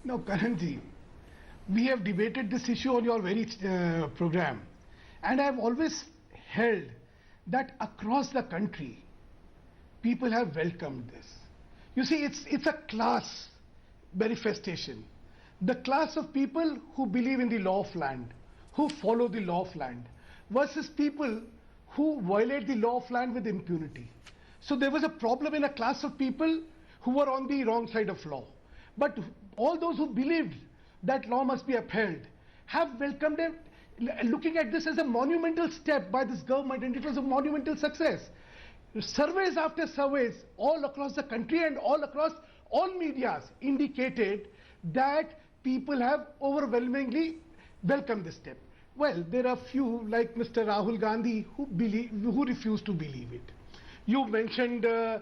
Now, Karanji, we have debated this issue on your very program, and I have always held that across the country, people have welcomed this. You see, it's a class manifestation. The class of people who believe in the law of land, who follow the law of land, versus people who violate the law of land with impunity. So there was a problem in a class of people who were on the wrong side of law. But all those who believed that law must be upheld have welcomed it, looking at this as a monumental step by this government, and it was a monumental success. Surveys after surveys all across the country and all across all medias indicated that people have overwhelmingly welcomed this step. Well, there are few like Mr. Rahul Gandhi who refuse to believe it. You mentioned a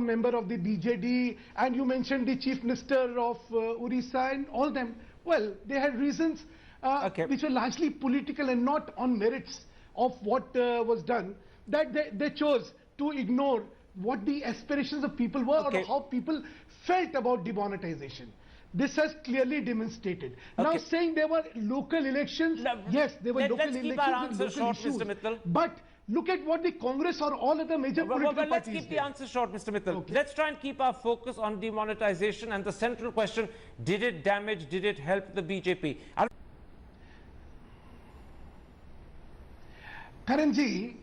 member of the BJD, and you mentioned the Chief Minister of Orissa, and all them. Well, they had reasons which were largely political and not on merits of what was done, that they chose to ignore what the aspirations of people were or how people felt about demonetization. This has clearly demonstrated. Now, saying there were local elections, yes, there were local elections. Let's keep our answer short, Mr. Mittal. But look at what the Congress or all other major political parties let's keep the answer short, Mr. Mittal. Let's try and keep our focus on demonetization and the central question: did it damage? Did it help the BJP? Karanji,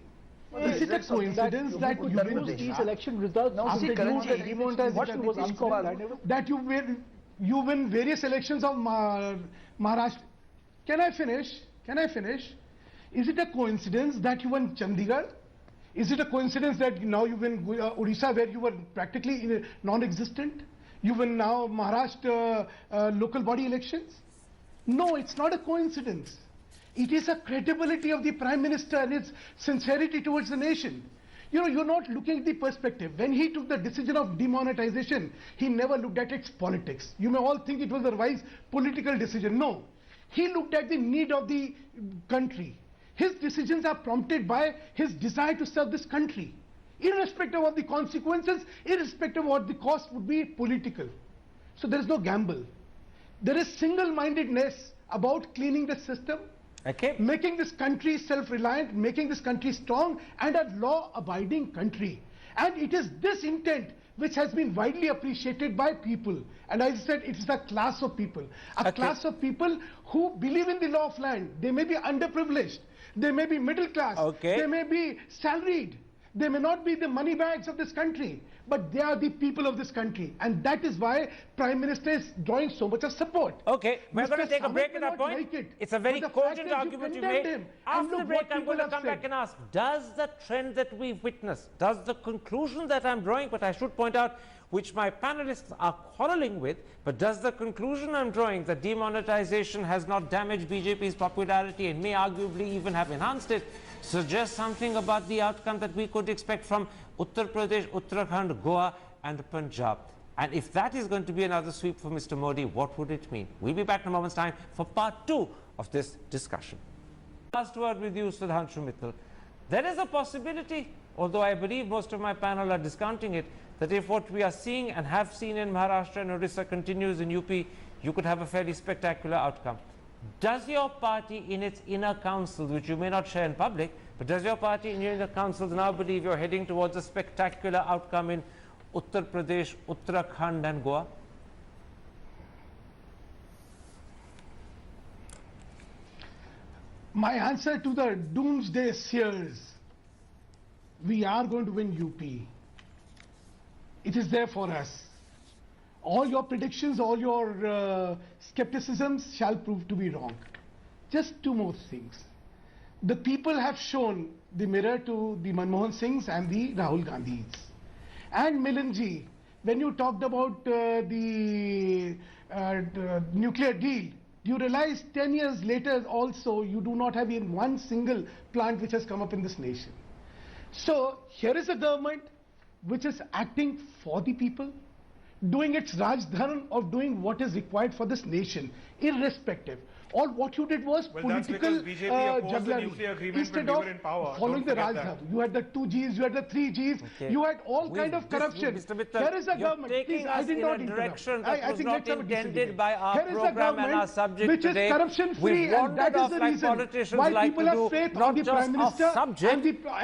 is it a coincidence that you lose these election results? Now, see, that you win various elections of Maharashtra. Can I finish? Can I finish? Is it a coincidence that you won Chandigarh? Is it a coincidence that now you win Orissa, where you were practically non-existent? You win now Maharashtra local body elections? No, it's not a coincidence. It is a credibility of the Prime Minister and his sincerity towards the nation. You know, you're not looking at the perspective. When he took the decision of demonetization, he never looked at its politics. You may all think it was a wise political decision. No. He looked at the need of the country. His decisions are prompted by his desire to serve this country, irrespective of the consequences, irrespective of what the cost would be political. So there is no gamble. There is single-mindedness about cleaning the system, making this country self-reliant, making this country strong and a law-abiding country. And it is this intent which has been widely appreciated by people. And as I said, it is a class of people. A class of people who believe in the law of land. They may be underprivileged. They may be middle class. They may be salaried. They may not be the money bags of this country, but they are the people of this country. And that is why Prime Minister is drawing so much of support. Okay, we're going to take a break at that point. It's a very cogent argument you made. After the break, I'm going to come back and ask, does the trend that we've witnessed, does the conclusion that I'm drawing, but I should point out, which my panelists are quarreling with, but does the conclusion I'm drawing that demonetization has not damaged BJP's popularity and may arguably even have enhanced it, suggest something about the outcome that we could expect from Uttar Pradesh, Uttarakhand, Goa and Punjab? And if that is going to be another sweep for Mr. Modi, what would it mean? We'll be back in a moment's time for part 2 of this discussion. Last word with you, Sudhanshu Mittal. There is a possibility, although I believe most of my panel are discounting it, that if what we are seeing and have seen in Maharashtra and Orissa continues in UP, you could have a fairly spectacular outcome. Does your party in its inner councils, which you may not share in public, but does your party in your inner councils now believe you're heading towards a spectacular outcome in Uttar Pradesh, Uttarakhand and Goa? My answer to the doomsday seers, we are going to win UP. It is there for us. All your predictions, all your skepticisms shall prove to be wrong. Just two more things. The people have shown the mirror to the Manmohan Singhs and the Rahul Gandhis. And Milanji, when you talked about the nuclear deal, you realize 10 years later also you do not have even one single plant which has come up in this nation. So here is a government which is acting for the people, doing its Raj Dharma of doing what is required for this nation, irrespective All what you did was political jugglery. Instead of following the Rajya, you had the 2 Gs, you had the 3 Gs, you had all kind of corruption. Here is a government. Taking us in a direction that was not intended by our Here is a program and our subject which today. is corruption-free, and that is the reason why people have faith on the Prime Minister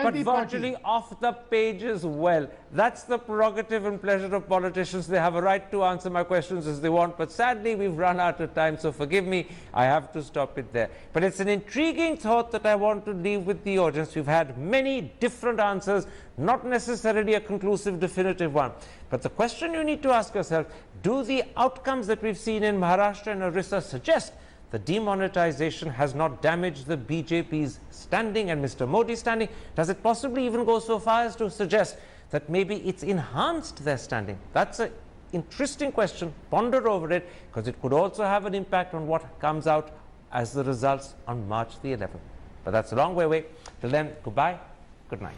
but virtually off the page as well. That's the prerogative and pleasure of politicians. They have a right to answer my questions as they want, but sadly we've run out of time, so forgive me, I have to stop it there. But it's an intriguing thought that I want to leave with the audience. We've had many different answers, not necessarily a conclusive, definitive one. But the question you need to ask yourself, do the outcomes that we've seen in Maharashtra and Orissa suggest the demonetization has not damaged the BJP's standing and Mr. Modi's standing? Does it possibly even go so far as to suggest that maybe it's enhanced their standing? That's an interesting question. Ponder over it, because it could also have an impact on what comes out as the results on March the 11th. But that's a long way away. Till then, goodbye, good night.